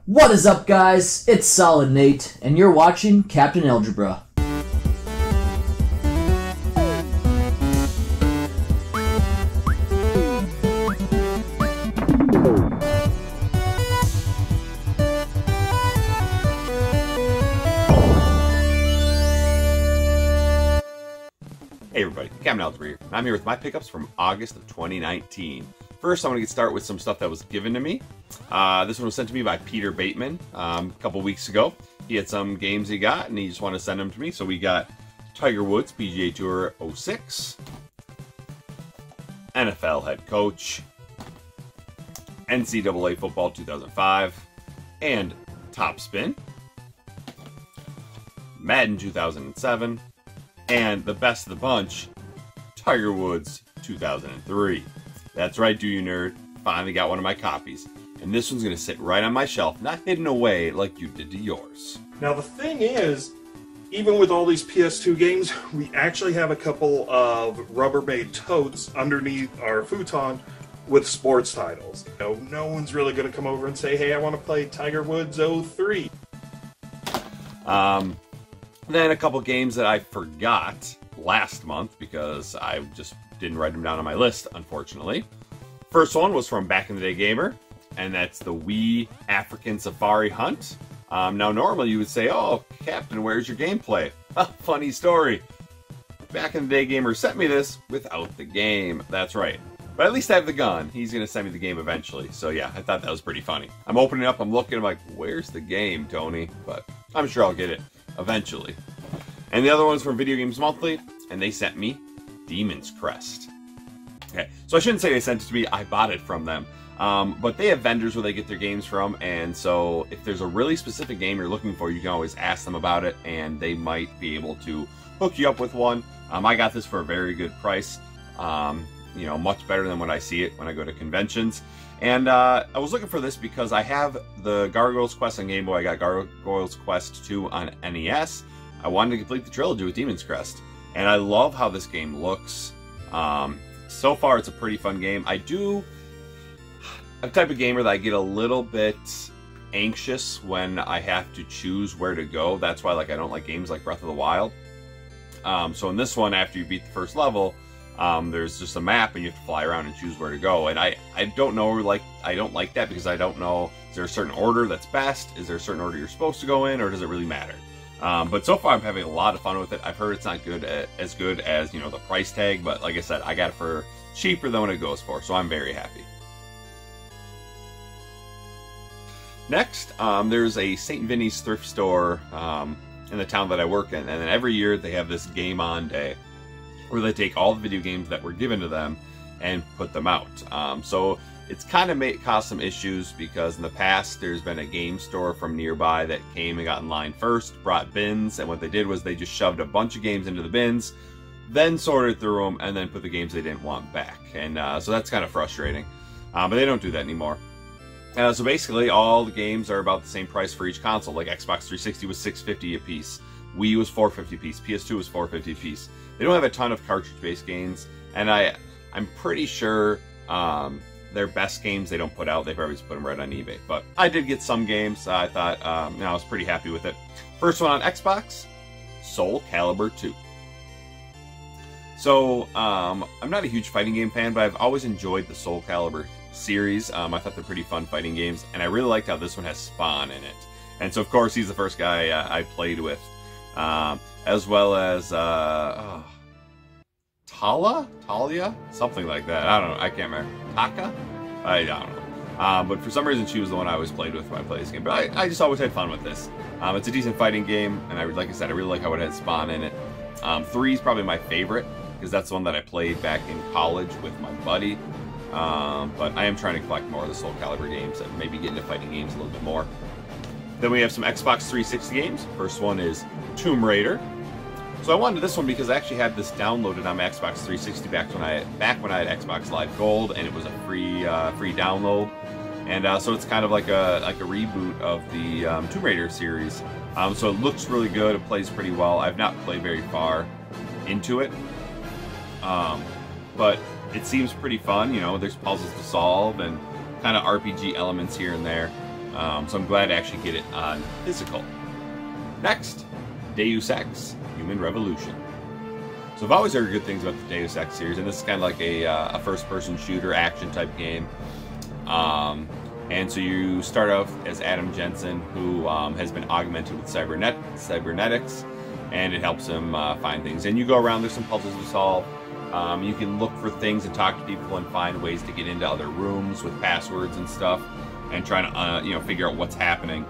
What is up, guys? It's Solid Nate, and you're watching Captain Algebra. Hey everybody, Captain Algebra here. I'm here with my pickups from August of 2019. First, I want to start with some stuff that was given to me. This one was sent to me by Peter Bateman a couple weeks ago. He had some games he got, and he just wanted to send them to me. So we got Tiger Woods PGA Tour 06, NFL Head Coach, NCAA Football 2005, and Top Spin, Madden 2007, and the best of the bunch, Tiger Woods 2003. That's right, do you nerd? Finally got one of my copies. And this one's going to sit right on my shelf, not hidden away like you did to yours. Now the thing is, even with all these PS2 games, we actually have a couple of Rubbermaid totes underneath our futon with sports titles. No one's really going to come over and say, hey, I want to play Tiger Woods 03. Then a couple games that I forgot last month because I just didn't write them down on my list, unfortunately. First one was from Back in the Day Gamer, and that's the Wii African Safari Hunt. Now normally you would say, oh, Captain, where's your gameplay? Funny story. Back in the Day Gamer sent me this without the game. That's right. But at least I have the gun. He's going to send me the game eventually. So yeah, I thought that was pretty funny. I'm opening it up, I'm looking, I'm like, where's the game, Tony? But I'm sure I'll get it eventually. And the other one's from Video Games Monthly, and they sent me Demon's Crest. Okay, so I shouldn't say they sent it to me, I bought it from them. But they have vendors where they get their games from, and so if there's a really specific game you're looking for, you can always ask them about it, and they might be able to hook you up with one. I got this for a very good price, you know, much better than when I see it when I go to conventions. And I was looking for this because I have the Gargoyles Quest on Game Boy, I got Gargoyles Quest 2 on NES. I wanted to complete the trilogy with Demon's Crest, and I love how this game looks. So far, it's a pretty fun game. I'm the type of gamer that I get a little bit anxious when I have to choose where to go. That's why I don't like games like Breath of the Wild. So in this one, after you beat the first level, there's just a map and you have to fly around and choose where to go. And I don't know, I don't like that because I don't know, is there a certain order that's best? Is there a certain order you're supposed to go in, or does it really matter? But so far I'm having a lot of fun with it. I've heard it's not as good as, you know, the price tag, but like I said, I got it for cheaper than what it goes for, so I'm very happy. Next, there's a St. Vinnies thrift store in the town that I work in, and then every year they have this Game On Day where they take all the video games that were given to them and put them out. So it's kind of caused some issues because in the past there's been a game store from nearby that came and got in line first, brought bins, and what they did was they just shoved a bunch of games into the bins, then sorted through them, and then put the games they didn't want back. And so that's kind of frustrating. But they don't do that anymore. So basically all the games are about the same price for each console. Like Xbox 360 was $650 a piece, Wii was $450 a piece, PS2 was $450 a piece. They don't have a ton of cartridge-based games, and I'm pretty sure their best games they don't put out. They probably just put them right on eBay. But I did get some games. I thought, you know, I was pretty happy with it. First one on Xbox, Soul Calibur 2. So, I'm not a huge fighting game fan, but I've always enjoyed the Soul Calibur series. I thought they're pretty fun fighting games, and I really liked how this one has Spawn in it. And so, of course, he's the first guy I played with. As well as, Talia? Something like that. I don't know. I can't remember. Taka? I don't know. But for some reason, she was the one I always played with when I played this game. But I just always had fun with this. It's a decent fighting game, and like I said, I really like how it had Spawn in it. 3 is probably my favorite, because that's the one that I played back in college with my buddy. But I am trying to collect more of the Soul Calibur games and maybe get into fighting games a little bit more. Then we have some Xbox 360 games. First one is Tomb Raider. So I wanted this one because I actually had this downloaded on my Xbox 360 back when I had Xbox Live Gold, and it was a free download. And so it's kind of like a reboot of the Tomb Raider series. So it looks really good. It plays pretty well. I've not played very far into it, but it seems pretty fun. You know, there's puzzles to solve and kind of RPG elements here and there. So I'm glad to actually get it on physical. Next, Deus Ex: Human Revolution. So I've always heard good things about the Deus Ex series, and this is kind of like a first-person shooter action type game. And so you start off as Adam Jensen, who has been augmented with cybernetics, and it helps him find things. And you go around, there's some puzzles to solve. You can look for things and talk to people and find ways to get into other rooms with passwords and stuff, and trying to figure out what's happening.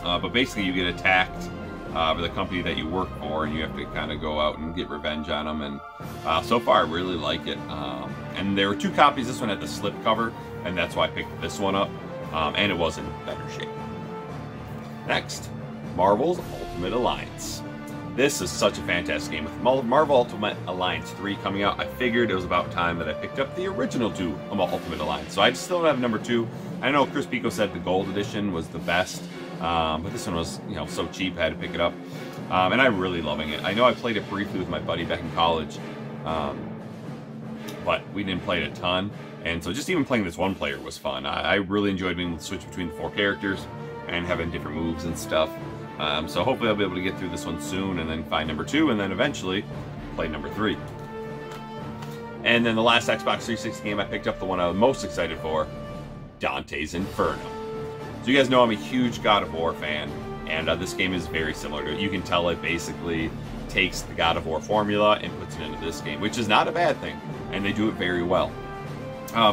But basically, you get attacked by the company that you work for, and you have to kind of go out and get revenge on them. And so far, I really like it. And there were 2 copies. This one had the slipcover, and that's why I picked this one up. And it was in better shape. Next, Marvel's Ultimate Alliance. This is such a fantastic game. With Marvel Ultimate Alliance 3 coming out, I figured it was about time that I picked up the original 2 Ultimate Alliance. So I still don't have number 2. I know Chris Pico said the gold edition was the best, but this one was, so cheap, I had to pick it up. And I'm really loving it. I know I played it briefly with my buddy back in college, but we didn't play it a ton. And so just even playing this one player was fun. I really enjoyed being able to switch between the 4 characters and having different moves and stuff. So hopefully I'll be able to get through this one soon and then find number 2 and then eventually play number 3. And then the last Xbox 360 game I picked up, the one I was most excited for, Dantes Inferno. So you guys know I'm a huge God of War fan, and this game is very similar to it. You can tell it basically takes the God of War formula and puts it into this game, which is not a bad thing, and they do it very well.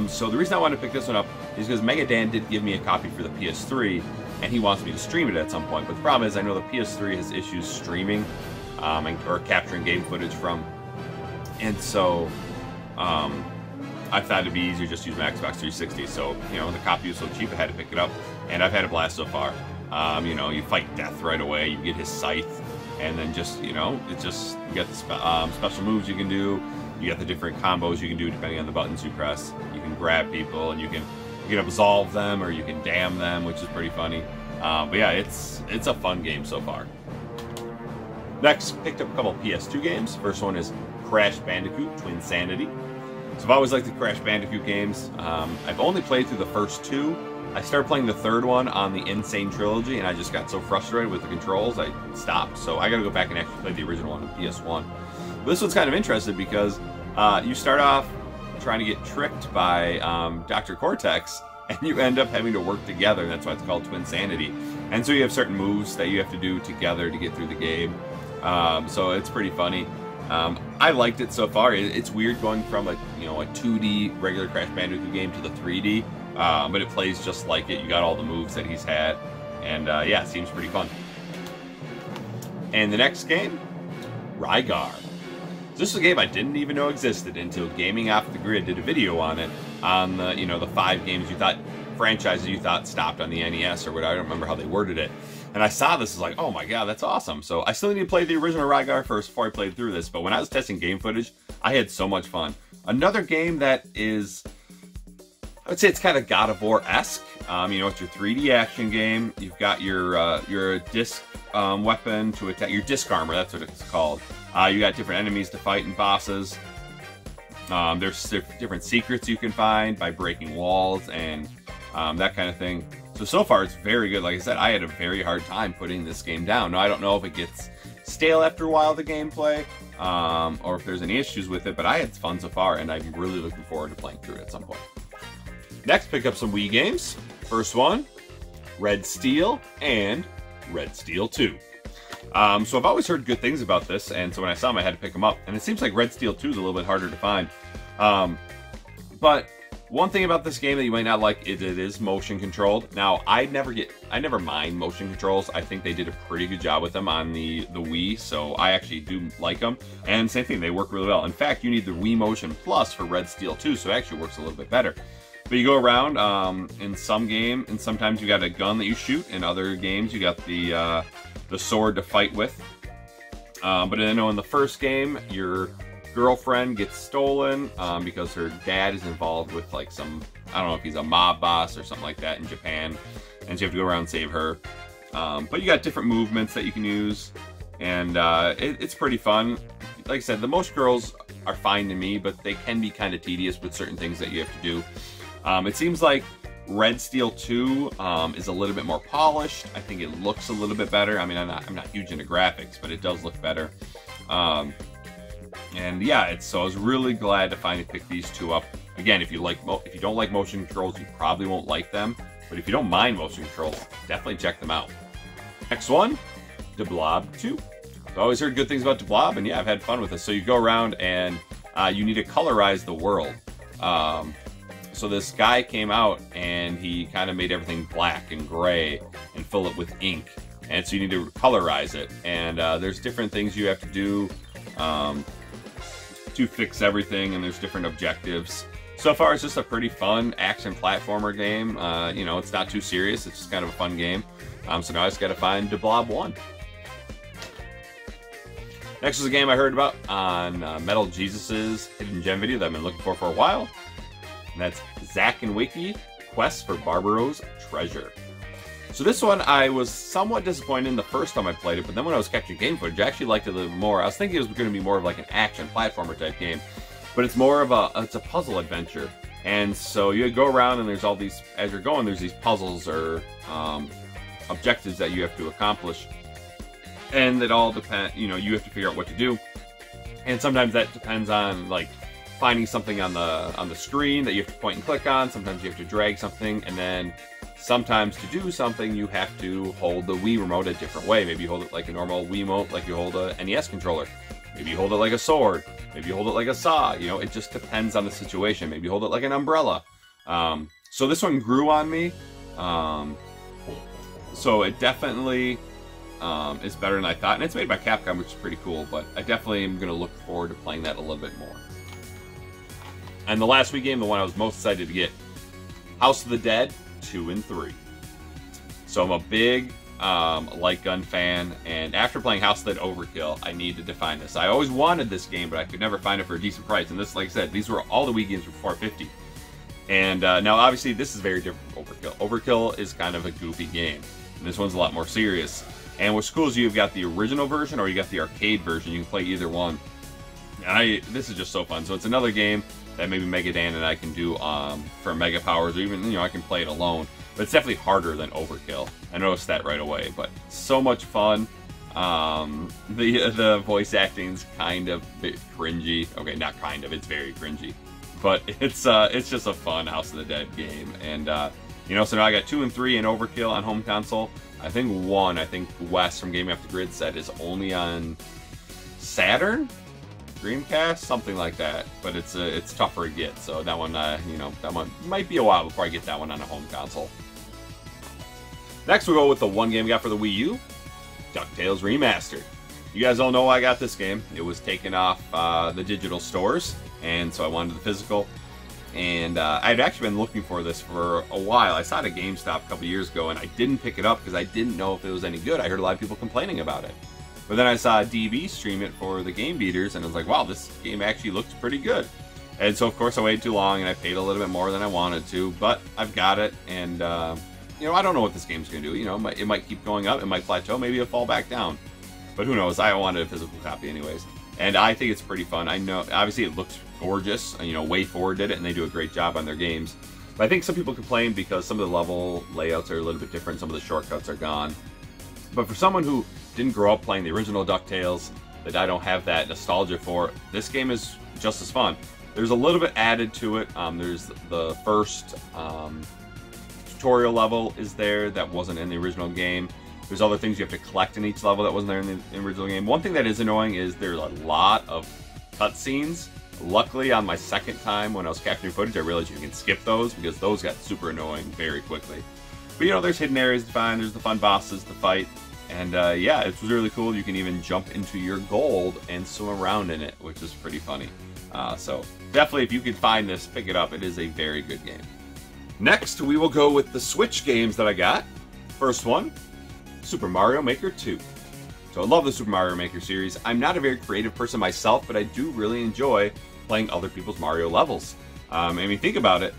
So the reason I wanted to pick this one up is because Mega Dan did give me a copy for the PS3, and he wants me to stream it at some point. But the problem is I know the PS3 has issues streaming or capturing game footage from. And so I thought it'd be easier just to use my Xbox 360. So, the copy was so cheap I had to pick it up. And I've had a blast so far. You fight death right away. You get his scythe. And then just, you get the special moves you can do. You got the different combos you can do depending on the buttons you press. You can grab people and you can absolve them or you can damn them, which is pretty funny. But yeah, it's a fun game so far. Next, picked up a couple of PS2 games. First one is Crash Bandicoot Twinsanity. So I've always liked the Crash Bandicoot games. I've only played through the first 2. I started playing the 3rd one on the Insane Trilogy, and I just got so frustrated with the controls, I stopped. So I gotta go back and actually play the original one on PS1. But this one's kind of interesting because you start off trying to get tricked by Dr. Cortex, and you end up having to work together. That's why it's called Twinsanity. And so you have certain moves that you have to do together to get through the game. So it's pretty funny. I liked it so far. It's weird going from a 2D regular Crash Bandicoot game to the 3D, but it plays just like it. You got all the moves that he's had, and yeah, it seems pretty fun. And the next game, Rygaard. This is a game I didn't even know existed until Gaming Off the Grid did a video on it, on the the 5 games franchises you thought stopped on the NES or whatever. I don't remember how they worded it. And I saw this, was like, oh my god, that's awesome. So I still need to play the original Rygaard first before I played through this, but when I was testing game footage, I had so much fun. Another game that is, I would say it's kind of God of War-esque. It's your 3D action game. You've got your disc weapon to attack, your disc armor, that's what it's called. You got different enemies to fight and bosses. There's different secrets you can find by breaking walls and that kind of thing. So far it's very good. Like I said, I had a very hard time putting this game down. Now, I don't know if it gets stale after a while, the gameplay, or if there's any issues with it, but I had fun so far, and I'm really looking forward to playing through it at some point. Next, pick up some Wii games. First one, Red Steel and Red Steel 2. So I've always heard good things about this, and so when I saw them, I had to pick them up. And it seems like Red Steel 2 is a little bit harder to find. But one thing about this game that you might not like is it is motion controlled. Now, I never mind motion controls. I think they did a pretty good job with them on the Wii, so I actually do like them. And same thing, they work really well. In fact, you need the Wii Motion Plus for Red Steel 2, so it actually works a little bit better. But you go around in some game, and sometimes you got a gun that you shoot. In other games, you got the sword to fight with. But I know in the first game, your girlfriend gets stolen because her dad is involved with like some, I don't know if he's a mob boss or something like that in Japan, and so you have to go around and save her. But you got different movements that you can use, and it's pretty fun. Like I said, the most girls are fine to me, but they can be kind of tedious with certain things that you have to do. It seems like Red Steel 2 is a little bit more polished. I think it looks a little bit better. I mean, I'm not huge into graphics, but it does look better. And yeah, so I was really glad to finally pick these two up. Again, if you don't like motion controls, you probably won't like them. But if you don't mind motion controls, definitely check them out. Next one, Blob 2. I've always heard good things about Blob, and yeah, I've had fun with this. So you go around and you need to colorize the world. So this guy came out and he kind of made everything black and gray and fill it with ink. And so you need to colorize it. And there's different things you have to do to fix everything, and there's different objectives. So far, it's just a pretty fun action platformer game. You know, it's not too serious. It's just kind of a fun game. So now I just got to find Blob 1. Next was a game I heard about on Metal Jesus' Hidden Gem video that I've been looking for a while. And that's Zack and Wiki Quest for Barbaro's Treasure. So this one I was somewhat disappointed in the first time I played it, but then when I was capturing game footage, I actually liked it a little more. I was thinking it was going to be more of like an action platformer type game, but it's more of it's a puzzle adventure. And so you go around and there's all these, as you're going, there's these puzzles or objectives that you have to accomplish. And it all depends, you know, you have to figure out what to do. And sometimes that depends on like finding something on the screen that you have to point and click on. Sometimes you have to drag something, and then sometimes to do something you have to hold the Wii remote a different way. Maybe you hold it like a normal Wii remote, like you hold a NES controller. Maybe you hold it like a sword. Maybe you hold it like a saw. You know, it just depends on the situation. Maybe you hold it like an umbrella. So this one grew on me. So it definitely is better than I thought. And it's made by Capcom, which is pretty cool. But I definitely am going to look forward to playing that a little bit more. And the last Wii game, the one I was most excited to get, House of the Dead 2 and 3. So I'm a big light gun fan, and after playing House of the Dead Overkill, I needed to find this. I always wanted this game, but I could never find it for a decent price. And this, like I said, these were all the Wii games for $4.50. And now, obviously, this is very different from Overkill. Overkill is kind of a goofy game, and this one's a lot more serious. And what's cool is you've got the original version or you got the arcade version. You can play either one. And this is just so fun. So it's another game that maybe Mega Dan and I can do for Mega Powers, or even, you know, I can play it alone. But it's definitely harder than Overkill. I noticed that right away. But so much fun. The voice acting's kind of a bit cringy. Okay, not kind of. It's very cringy. But it's just a fun House of the Dead game. And you know, so now I got 2 and 3 in Overkill on home console. I think Wes from Game After Grid said is only on Saturn, Dreamcast, something like that. But it's tougher to get. So that one, you know, that one might be a while before I get that one on a home console. Next, we'll go with the one game we got for the Wii U, Ducktales Remastered. You guys all know I got this game. It was taken off the digital stores, and so I wanted the physical. And I'd actually been looking for this for a while. I saw it at GameStop a couple years ago, and I didn't pick it up because I didn't know if it was any good. I heard a lot of people complaining about it. But then I saw DB stream it for the Game Beaters, and I was like, wow, this game actually looks pretty good. And so, of course, I waited too long, and I paid a little bit more than I wanted to. But I've got it, and, you know, I don't know what this game's going to do. You know, it might keep going up. It might plateau. Maybe it'll fall back down. But who knows? I wanted a physical copy anyways. And I think it's pretty fun. I know, obviously, it looks gorgeous. You know, Way4 did it, and they do a great job on their games. But I think some people complain because some of the level layouts are a little bit different. Some of the shortcuts are gone. But for someone who didn't grow up playing the original DuckTales, that I don't have that nostalgia for, this game is just as fun. There's a little bit added to it. There's the first tutorial level is there that wasn't in the original game. There's other things you have to collect in each level that wasn't there in the original game. One thing that is annoying is there's a lot of cutscenes. Luckily, on my second time when I was capturing footage, I realized you can skip those because those got super annoying very quickly. But you know, there's hidden areas to find, there's the fun bosses to fight, and yeah, it was really cool. You can even jump into your gold and swim around in it, which is pretty funny. So definitely, if you can find this, pick it up. It is a very good game. Next, we will go with the Switch games that I got. First one, Super Mario Maker 2. So I love the Super Mario Maker series. I'm not a very creative person myself, but I do really enjoy playing other people's Mario levels. I mean, think about it.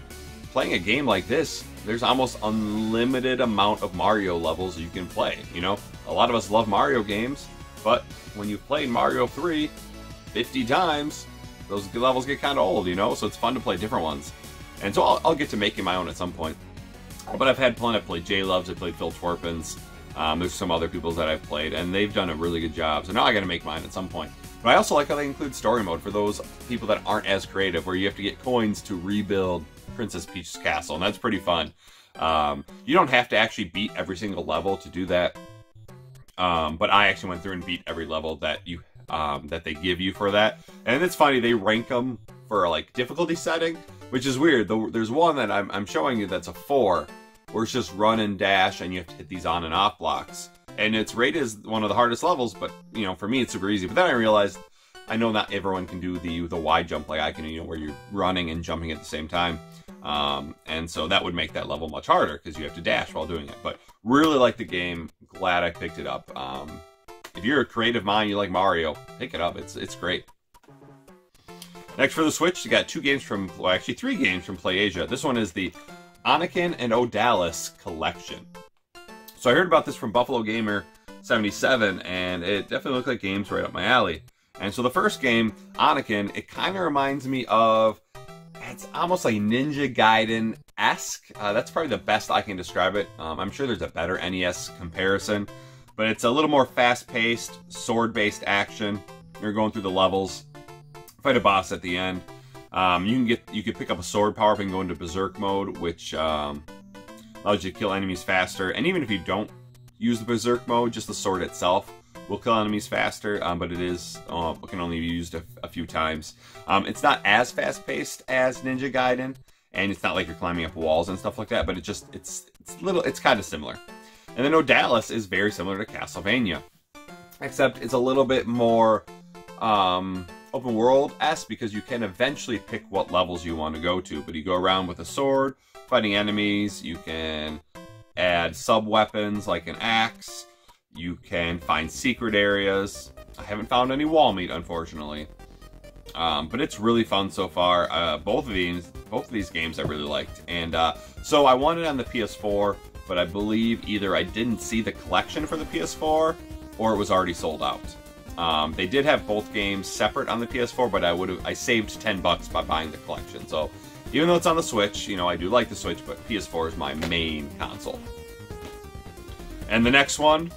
Playing a game like this, there's almost unlimited amount of Mario levels you can play. You know, a lot of us love Mario games, but when you've played Mario 3 50 times, those levels get kind of old, you know? So it's fun to play different ones. And so I'll get to making my own at some point. But I've had plenty. I've played J-Loves, I've played Phil Twerpins. There's some other people's that I've played, and they've done a really good job. So now I got to make mine at some point. But I also like how they include story mode for those people that aren't as creative, where you have to get coins to rebuild Princess Peach's castle, and that's pretty fun. You don't have to actually beat every single level to do that. But I actually went through and beat every level that that they give you for that. And it's funny, they rank them for like difficulty setting, which is weird. There's one that I'm showing you that's a 4, where it's just run and dash, and you have to hit these on and off blocks. And it's rated as one of the hardest levels, but you know, for me it's super easy. But then I realized, I know not everyone can do the wide jump like I can, you know, where you're running and jumping at the same time. And so that would make that level much harder because you have to dash while doing it. But really like the game. Glad I picked it up. If you're a creative mind, you like Mario, pick it up. It's great. Next for the Switch, you got 2 games from, well, actually 3 games from PlayAsia. This one is the Anakin and Odalis collection. So I heard about this from Buffalo Gamer 77, and it definitely looked like games right up my alley. And so the first game, Anakin, it kind of reminds me of, it's almost like Ninja Gaiden-esque. That's probably the best I can describe it. I'm sure there's a better NES comparison, but it's a little more fast-paced, sword-based action. You're going through the levels, fight a boss at the end. You can pick up a sword power-up and go into Berserk mode, which allows you to kill enemies faster. And even if you don't use the Berserk mode, just the sword itself will kill enemies faster, but it can only be used a few times. It's not as fast-paced as Ninja Gaiden, and it's not like you're climbing up walls and stuff like that, but it's kind of similar. And then Odalis is very similar to Castlevania, except it's a little bit more open world-esque, because you can eventually pick what levels you want to go to, but you go around with a sword, fighting enemies. You can add sub-weapons like an axe. You can find secret areas. I haven't found any wall meat, unfortunately. But it's really fun so far. Both of these games I really liked. And so I wanted it on the PS4, but I believe either I didn't see the collection for the PS4, or it was already sold out. They did have both games separate on the PS4, but I saved $10 by buying the collection. So even though it's on the Switch, you know, I do like the Switch, but PS4 is my main console. And the next one,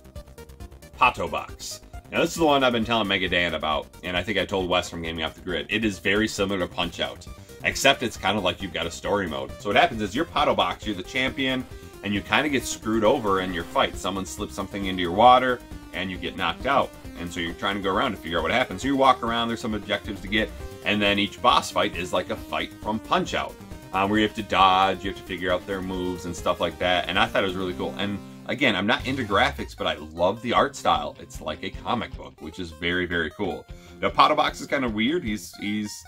Patobox. Now this is the one I've been telling Mega Dan about, and I think I told Wes from Gaming Off the Grid. It is very similar to Punch-Out, except it's kind of like you've got a story mode. So what happens is you're Patobox, you're the champion, and you kind of get screwed over in your fight. Someone slips something into your water, and you get knocked out. And so you're trying to go around to figure out what happens. So you walk around, there's some objectives to get, and then each boss fight is like a fight from Punch-Out, where you have to dodge, you have to figure out their moves and stuff like that. And I thought it was really cool. And again, I'm not into graphics, but I love the art style. It's like a comic book, which is very, very cool. Now, Patobox is kind of weird. He's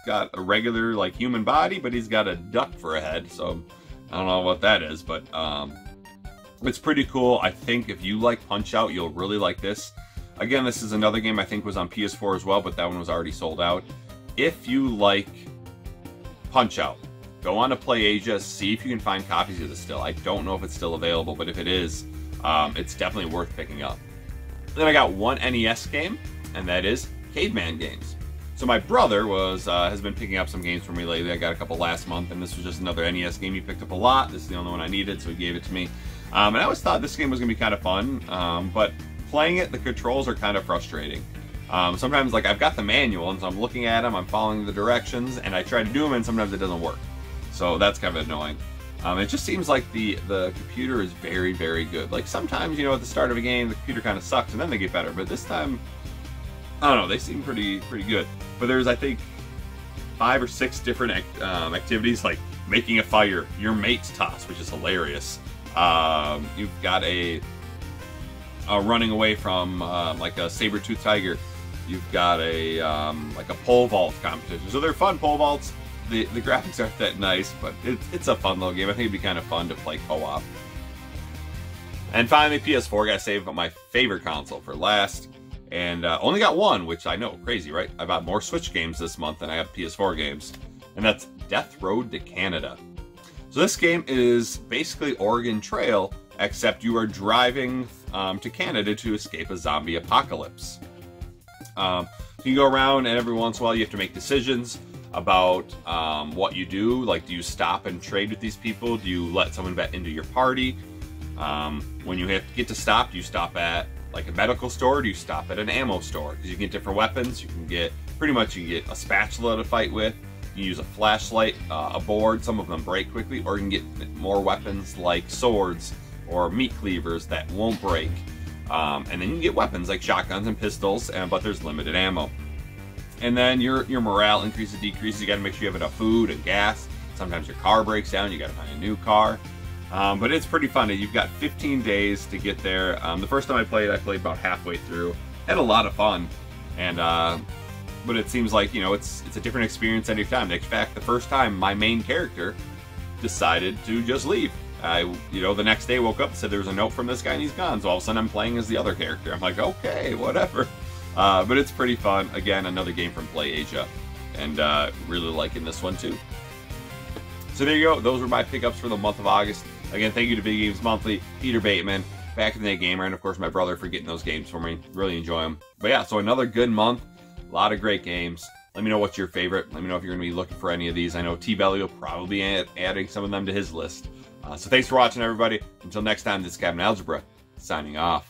got a regular, like, human body, but he's got a duck for a head. So I don't know what that is, but it's pretty cool. I think if you like Punch-Out, you'll really like this. Again, this is another game I think was on PS4 as well, but that one was already sold out. If you like Punch-Out, go on to PlayAsia, see if you can find copies of this still. I don't know if it's still available, but if it is, it's definitely worth picking up. Then I got one NES game, and that is Caveman games. So my brother has been picking up some games for me lately. I got a couple last month, and this was just another NES game he picked up a lot. This is the only one I needed, so he gave it to me. And I always thought this game was going to be kind of fun, but playing it, the controls are kind of frustrating. Sometimes, like, I've got the manual, and so I'm looking at them, I'm following the directions, and I try to do them, and sometimes it doesn't work. So that's kind of annoying. It just seems like the computer is very, very good. Like, sometimes, you know, at the start of a game, the computer kind of sucks, and then they get better. But this time, I don't know, they seem pretty good. But there's, I think, 5 or 6 different activities, like making a fire, your mate's toss, which is hilarious. You've got a running away from like a saber-toothed tiger. You've got a like a pole vault competition. So they're fun pole vaults. The graphics aren't that nice, but it's a fun little game. I think it'd be kind of fun to play co-op. And finally, PS4. Gotta save my favorite console for last. And only got one, which I know, crazy, right? I bought more Switch games this month than I have PS4 games. And that's Death Road to Canada. So this game is basically Oregon Trail, except you are driving to Canada to escape a zombie apocalypse. So you go around, and every once in a while you have to make decisions. about what you do. Like, do you stop and trade with these people? Do you let someone bet into your party? When you get to stop, do you stop at like a medical store? Do you stop at an ammo store? Because you can get different weapons. You can get, pretty much you can get a spatula to fight with. You can use a flashlight, a board. Some of them break quickly. Or you can get more weapons like swords or meat cleavers that won't break. And then you can get weapons like shotguns and pistols, but there's limited ammo. And then your morale increases, decreases. You got to make sure you have enough food and gas. Sometimes your car breaks down. You got to find a new car. But it's pretty fun. You've got 15 days to get there. The first time I played about halfway through. Had a lot of fun, and but it seems like, you know, it's a different experience every time. In fact, the first time my main character decided to just leave. You know, the next day woke up and said there was a note from this guy and he's gone. So all of a sudden I'm playing as the other character. I'm like, okay, whatever. But it's pretty fun. Again, another game from PlayAsia, and really liking this one too. So there you go. Those were my pickups for the month of August. Again, thank you to Big Games Monthly, Peter Bateman, Back in the Day Gamer, and of course my brother for getting those games for me. Really enjoy them. But yeah, so another good month. A lot of great games. Let me know what's your favorite. Let me know if you're going to be looking for any of these. I know T-Belly will probably be adding some of them to his list. So thanks for watching, everybody. Until next time, this is Captain Algebra, signing off.